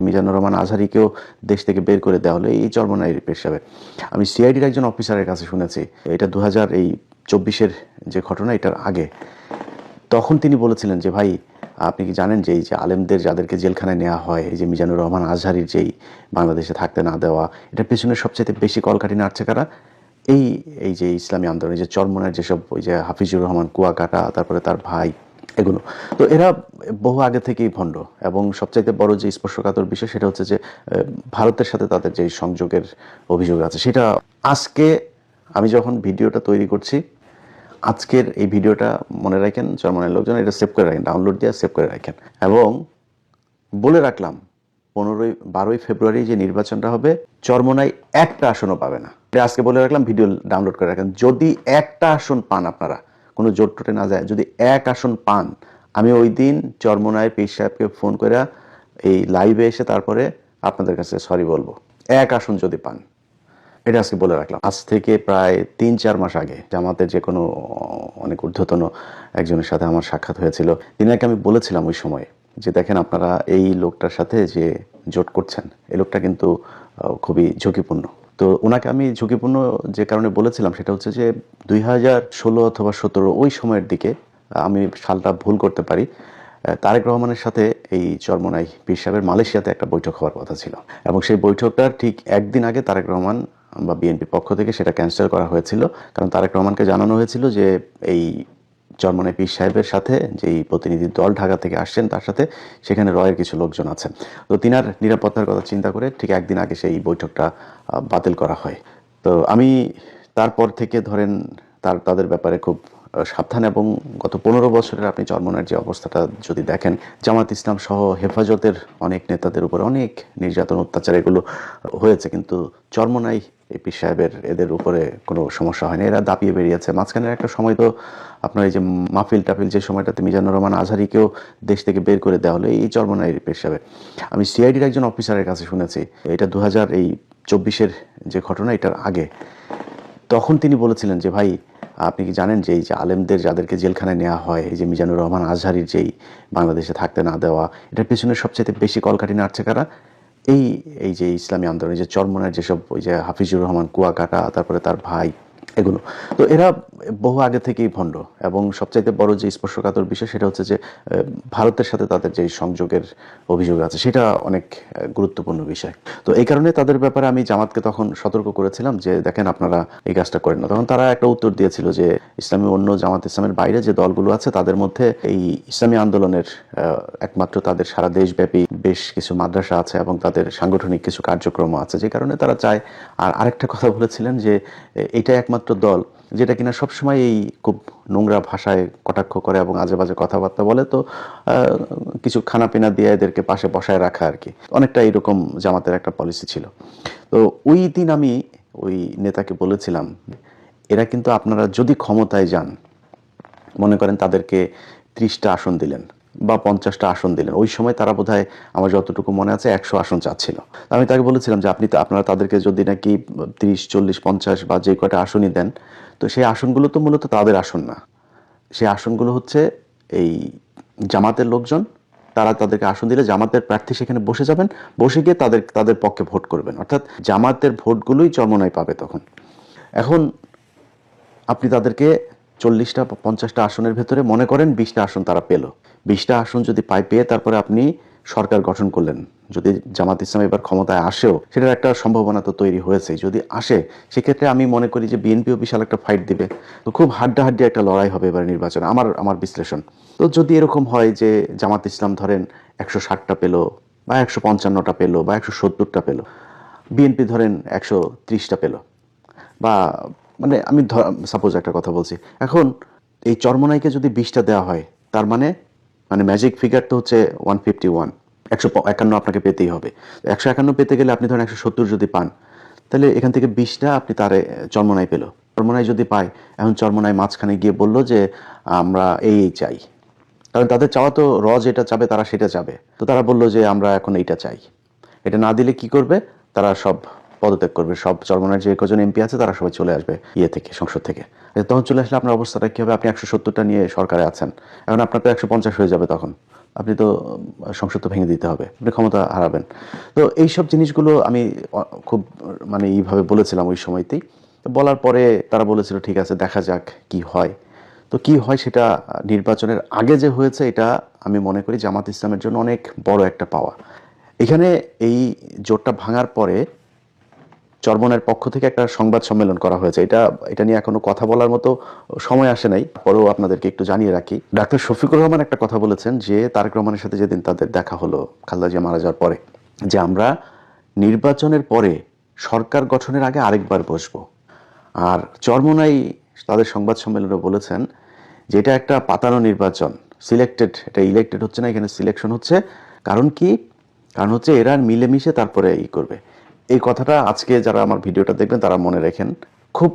মিজানুর রহমান আজহারীকেও দেশ থেকে বের করে দেওয়া হলো এই চরমনাই পেশাবে। আমি সিআইডির একজন অফিসারের কাছে শুনেছি, এটা 2024-এর যে ঘটনা, এটার আগে। তখন তিনি বলেছিলেন যে ভাই, আপনি কি জানেন যে এই যে আলেমদের যাদেরকে জেলখানায় নেওয়া হয়, এই যে মিজানুর রহমান আজহারীর যেই বাংলাদেশে থাকতে না দেওয়া, এটার পেছনে সবচেয়ে বেশি কলকাঠি নাড়ছে কারা? এই এই যে ইসলামী আন্দোলন, যে চরমনার যেসব ওই যে হাফিজুর রহমান কুয়াকাটা, তারপরে তার ভাই, এগুলো তো এরা বহু আগে থেকেই ভণ্ড। এবং সবচাইতে বড় যে স্পর্শকাতর বিষয় সেটা হচ্ছে যে ভারতের সাথে তাদের যে সংযোগের অভিযোগ আছে, সেটা আজকে আমি যখন ভিডিওটা তৈরি করছি, আজকের এই ভিডিওটা মনে রাখেন চরমনাইয়ের লোকজন, এটা সেভ করে রাখেন, ডাউনলোড দিয়ে সেভ করে রাখেন। এবং বলে রাখলাম, 12ই ফেব্রুয়ারি যে নির্বাচনটা হবে, চরমনাই একটা আসনও পাবে না। এটা আজকে বলে রাখলাম, ভিডিও ডাউনলোড করে রাখেন। যদি একটা আসন পান, আপনারা কোনো জোট টোটে না যায়, যদি এক আসন পান, আমি ওই দিন চরমনাই পীর সাহেবকে ফোন করে এই লাইভে এসে তারপরে আপনাদের কাছে সরি বলবো, এক আসন যদি পান। এটা আজকে বলে রাখলাম। আজ থেকে প্রায় 3-4 মাস আগে জামাতের যে কোনো অনেক ঊর্ধ্বতন একজনের সাথে আমার সাক্ষাৎ হয়েছিল। তিনাকে আমি বলেছিলাম ওই সময় যে দেখেন, আপনারা এই লোকটার সাথে যে জোট করছেন, এই লোকটা কিন্তু খুবই ঝুঁকিপূর্ণ। তো ওনাকে আমি ঝুঁকিপূর্ণ যে কারণে বলেছিলাম সেটা হচ্ছে যে 2016 অথবা 17 ওই সময়ের দিকে, আমি সালটা ভুল করতে পারি, তারেক রহমানের সাথে এই চরমনাই পীর সাহেবের মালয়েশিয়াতে একটা বৈঠক হওয়ার কথা ছিল। এবং সেই বৈঠকটার ঠিক একদিন আগে তারেক রহমান বা বিএনপির পক্ষ থেকে সেটা ক্যান্সেল করা হয়েছিল। কারণ তারেক রহমানকে জানানো হয়েছিল যে এই চরমনাই পীর সাহেবের সাথে যেই প্রতিনিধি দল ঢাকা থেকে আসছেন, তার সাথে সেখানে রয়ের কিছু লোকজন আছেন। তো তিনার নিরাপত্তার কথা চিন্তা করে ঠিক একদিন আগে সেই বৈঠকটা বাতিল করা হয়। তো আমি তারপর থেকে ধরেন তাদের ব্যাপারে খুব সাবধান। এবং গত 15 বছরের আপনি চরমনাইয়ের যে অবস্থাটা যদি দেখেন, জামাত ইসলাম সহ হেফাজতের অনেক নেতাদের উপর অনেক নির্যাতন অত্যাচার এগুলো হয়েছে, কিন্তু চরমনাই এই পীর সাহেবের এদের উপরে কোনো সমস্যা হয়নি। এরা দাপিয়ে বেরিয়েছে। মাঝখানের একটা সময় তো আপনার এই যে মাহফিল টাফিল, যে সময়টাতে মিজানুর রহমান আজহারীকেও দেশ থেকে বের করে দেওয়া হলো এই চরমনাই পীর সাহেবের। আমি সিআইডির একজন অফিসারের কাছে শুনেছি, এটা 2024-এর যে ঘটনা, এটার আগে। তখন তিনি বলেছিলেন যে ভাই, আপনি কি জানেন যে এই যে আলেমদের যাদেরকে জেলখানায় নেওয়া হয়, এই যে মিজানুর রহমান আজহারীর যেই বাংলাদেশে থাকতে না দেওয়া, এটার পেছনে সবচেয়ে বেশি কলকাঠি নাড়ছে কারা? এই এই যে ইসলামী আন্দোলন, যে চরমনার যেসব ওই যে হাফিজুর রহমান কুয়াকাটা, তারপরে তার ভাই, এগুলো তো এরা বহু আগে থেকেই ভণ্ড। এবং সবচাইতে বড় যে স্পর্শকাতর বিষয় সেটা হচ্ছে যে ভারতের সাথে তাদের যে সংযোগের অভিযোগ আছে, সেটা অনেক গুরুত্বপূর্ণ বিষয়। তো এই কারণে তাদের ব্যাপারে আমি জামাতকে তখন সতর্ক করেছিলাম যে দেখেন, আপনারা এই কাজটা করেন না। তখন তারা একটা উত্তর দিয়েছিল যে ইসলামী অন্য জামাত ইসলামের বাইরে যে দলগুলো আছে, তাদের মধ্যে এই ইসলামী আন্দোলনের একমাত্র তাদের সারা দেশব্যাপী বেশ কিছু মাদ্রাসা আছে এবং তাদের সাংগঠনিক কিছু কার্যক্রম আছে, যে কারণে তারা চায়। আর আরেকটা কথা বলেছিলেন যে এটা একমাত্র দল যেটা কিনা সবসময় এই খুব নোংরা ভাষায় কটাক্ষ করে এবং আজে বাজে কথাবার্তা বলে। তো কিছু খানাপিনা দিয়ে এদেরকে পাশে বসায় রাখা আর কি, অনেকটা এইরকম জামাতের একটা পলিসি ছিল। তো ওই দিন আমি ওই নেতাকে বলেছিলাম, এরা কিন্তু আপনারা যদি ক্ষমতায় যান, মনে করেন তাদেরকে 30টা আসন দিলেন বা 50টা আসন দিলেন, ওই সময় তারা বোধহয়, আমার যতটুকু মনে আছে, 100 আসন চাচ্ছিল। আমি তাকে বলেছিলাম যে আপনারা তাদেরকে যদি নাকি 30, 40, 50 বা যে কয়টা আসনই দেন, তো সেই আসনগুলো তো মূলত তাদের আসন না। সেই আসনগুলো হচ্ছে এই জামাতের লোকজন, তারা তাদেরকে আসন দিলে জামাতের প্রার্থী সেখানে বসে যাবেন, বসে গিয়ে তাদের পক্ষে ভোট করবেন, অর্থাৎ জামাতের ভোটগুলোই চরমনাই পাবে তখন। এখন আপনি তাদেরকে 40টা বা 50টা আসনের ভেতরে মনে করেন 20টা আসন তারা পেল। 20টা আসন যদি পেয়ে তারপরে আপনি সরকার গঠন করলেন, যদি জামাত ইসলাম এবার ক্ষমতায় আসেও, সেটার একটা সম্ভাবনা তো তৈরি হয়েছে। যদি আসে, সেক্ষেত্রে আমি মনে করি যে বিএনপিও বিশাল একটা ফাইট দিবে। তো খুব হাড্ডাহাড্ডি একটা লড়াই হবে এবার নির্বাচনে, আমার বিশ্লেষণ। তো যদি এরকম হয় যে জামাত ইসলাম ধরেন 160টা পেল বা 155টা পেল বা 170টা পেল, বিএনপি ধরেন 130টা পেল, বা মানে আমি সাপোজ একটা কথা বলছি, এখন এই চরমনাইকে যদি 20টা দেওয়া হয়, তার মানে ম্যাজিক ফিগার তো হচ্ছে 151, 151 আপনাকে পেতেই হবে। 151 পেতে গেলে আপনি ধরেন 170 যদি পান, তাহলে এখান থেকে 20টা আপনি তারে চরমনাই পেল। চরমনাই যদি পায়, এখন চরমনাই মাঝখানে গিয়ে বলল যে আমরা এই চাই, কারণ তাদের চাওয়া তো যেটা চাবে তারা সেটা চাবে। তো তারা বলল যে আমরা এখন এইটা চাই। এটা না দিলে কি করবে, তারা সব পদত্যাগ করবে, সব চরমনার যে কজন এমপি আছে তারা সবাই চলে আসবে থেকে, সংসদ থেকে। তখন চলে আসলে আপনার অবস্থাটা কি হবে? আপনি 170টা নিয়ে সরকারে আছেন, এখন আপনার তো 150 হয়ে যাবে তখন। আপনি তো সংসদ তো ভেঙে দিতে হবে, আপনি ক্ষমতা হারাবেন। তো এইসব জিনিসগুলো আমি খুব মানে এইভাবে বলেছিলাম ওই সময়তেই। বলার পরে তারা বলেছিল ঠিক আছে দেখা যাক কি হয়। তো কি হয় সেটা নির্বাচনের আগে যে হয়েছে এটা আমি মনে করি জামাত ইসলামের জন্য অনেক বড় একটা পাওয়া। এখানে এই জোটটা ভাঙার পরে চরমনের পক্ষ থেকে একটা সংবাদ সম্মেলন করা হয়েছে। এটা নিয়ে এখনো কথা বলার মতো সময় আসে নাই, পরেও আপনাদেরকে একটু জানিয়ে রাখি। ডাক্তার শফিকুর রহমান একটা কথা বলেছেন যে তারেক রহমানের সাথে যেদিন তাদের দেখা হলো খালেদা জিয়া মারা যাওয়ার পরে, যে আমরা নির্বাচনের পরে সরকার গঠনের আগে আরেকবার বসবো। আর চরমোনাই তাদের সংবাদ সম্মেলনে বলেছেন যে এটা একটা পাতানো নির্বাচন, সিলেক্টেড, এটা ইলেক্টেড হচ্ছে না, এখানে সিলেকশন হচ্ছে। কারণ কি? কারণ হচ্ছে এরা মিলেমিশে তারপরে করবে। এই কথাটা আজকে যারা আমার ভিডিওটা দেখবেন তারা মনে রাখেন। খুব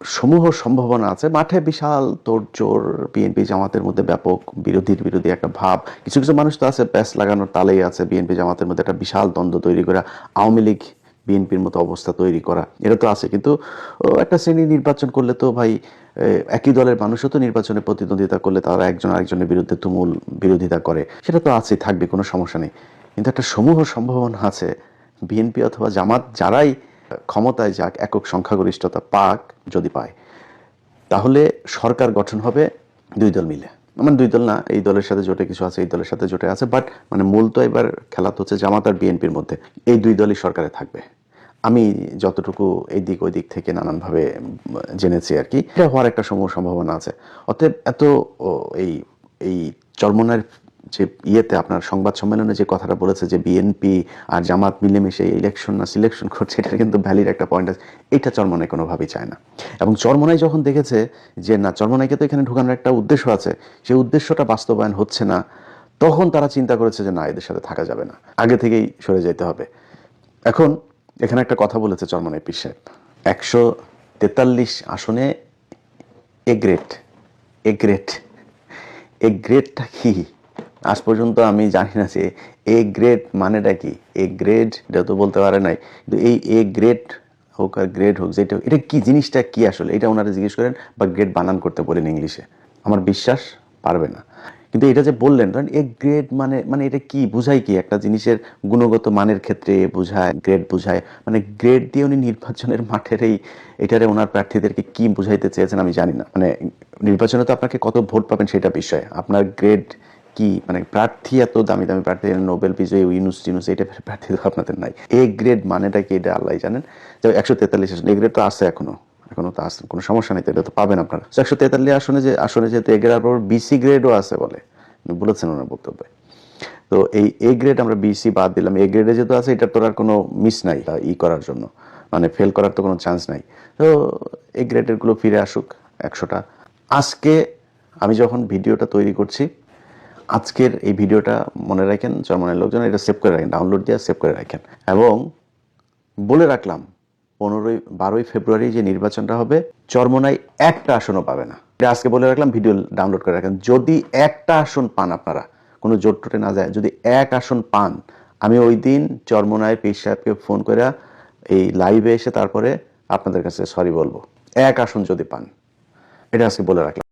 সমূহ সম্ভাবনা আছে, মাঠে বিশাল তোড়জোড়, বিএনপি জামাতের মধ্যে ব্যাপক বিরোধী একটা ভাব। কিছু কিছু মানুষ তো আছে প্যাস লাগানোর তালেই আছে, বিএনপি জামাতের মধ্যে একটা বিশাল দ্বন্দ্ব তৈরি করা, আওয়ামী লীগ বিএনপির মতো অবস্থা তৈরি করা, এটা তো আছে। কিন্তু একটা শ্রেণী নির্বাচন করলে তো ভাই একই দলের মানুষও তো নির্বাচনে প্রতিদ্বন্দ্বিতা করলে তারা একজন আরেকজনের বিরুদ্ধে তুমুল বিরোধিতা করে, সেটা তো আছে, থাকবে, কোনো সমস্যা নেই। কিন্তু একটা সমূহ সম্ভাবনা আছে বিএনপি অথবা জামাত যারাই ক্ষমতায় যাক, একক সংখ্যাগরিষ্ঠতা পাক, যদি পায় তাহলে সরকার গঠন হবে দুই দল মিলে। মানে দুই দল না, এই দলের সাথে জোটে কিছু আছে, এই দলের সাথে জোটে আছে, বাট মানে মূল তো এবার খেলা তো হচ্ছে জামাত আর বিএনপির মধ্যে। এই দুই দলই সরকারে থাকবে, আমি যতটুকু এই দিক ওই দিক থেকে নানানভাবে জেনেছি আর কি। এটা হওয়ার একটা সম্ভাবনা আছে। অতএব এত এই এই চরমোনার যে ইয়েতে আপনার সংবাদ সম্মেলনে যে কথাটা বলেছে যে বিএনপি আর জামাত মিলেমিশে ইলেকশন না সিলেকশন করছে, এটা কিন্তু ভ্যালিড একটা পয়েন্ট আছে। এটা চরমোনাই কোনোভাবেই চায় না। এবং চরমোনাই যখন দেখেছে যে না, চরমোনাইকে তো এখানে ঢুকানোর একটা উদ্দেশ্য আছে, সেই উদ্দেশ্যটা বাস্তবায়ন হচ্ছে না, তখন তারা চিন্তা করেছে যে না, এদের সাথে থাকা যাবে না, আগে থেকেই সরে যেতে হবে। এখন এখানে একটা কথা বলেছে চরমোনাই পীর সাহেব, 143 আসনে এ গ্রেড। এ গ্রেডটা কি আজ পর্যন্ত আমি জানি না, যে এ গ্রেড মানেটা কি। এ গ্রেড এটা তো বলতে পারে নাই, কিন্তু এই এ গ্রেড হোক আর গ্রেড হোক, যেটা এটা কি জিনিসটা কি আসলে, এটা ওনারা জিজ্ঞেস করেন বা গ্রেড বানান করতে বলেন ইংলিশে, আমার বিশ্বাস পারবে না। কিন্তু এটা যে বললেন, ধরেন এ গ্রেড মানে এটা কি বুঝায়, কি একটা জিনিসের গুণগত মানের ক্ষেত্রে বুঝায়, গ্রেড বুঝায়, মানে গ্রেড দিয়ে উনি নির্বাচনের মাঠের এটারে ওনার প্রার্থীদেরকে কি বুঝাইতে চেয়েছেন আমি জানি না। মানে নির্বাচনে তো আপনাকে কত ভোট পাবেন সেটা বিষয়, আপনার গ্রেড কি, মানে প্রার্থী এত দামি দামি প্রার্থী, নোবেল বিজয়ী ইউনুস এই টাইপের প্রার্থী তো আপনাদের নাই। এ গ্রেড মানেটা কি এটা আল্লাহ জানেন। 143 আসন, এ গ্রেড তো আছে এখনো তো আছে, কোনো সমস্যা নেই, তো এটা তো পাবেন আপনারা। 143 আসনে যেহেতু এ গ্রেড, বিসি গ্রেডও আছে বলেছেন ওনার বক্তব্যে। তো এই এ গ্রেড আমরা বিসি বাদ দিলাম, এ গ্রেডে যেহেতু আছে এটা তোর আর কোনো মিস নাই করার জন্য, মানে ফেল করার তো কোনো চান্স নাই। তো এ গ্রেডের গুলো ফিরে আসুক 100টা। আজকে আমি যখন ভিডিওটা তৈরি করছি, আজকের এই ভিডিওটা মনে রাখেন, চরমনের লোকজন এটা সেভ করে রাখেন, ডাউনলোড দিয়ে সেভ করে রাখেন। এবং বলে রাখলাম 12ই ফেব্রুয়ারি যে নির্বাচনটা হবে, চরমোনাই একটা আসনও পাবে না, এটা আজকে বলে রাখলাম, ভিডিও ডাউনলোড করে রাখেন। যদি একটা আসন পান, আপনারা কোনো জোট টোটে না যায়, যদি এক আসন পান, আমি ওই দিন চরমোনাই পীর সাহেবকে ফোন করে এই লাইভে এসে তারপরে আপনাদের কাছে সরি বলবো, এক আসন যদি পান, এটা আজকে বলে রাখলাম।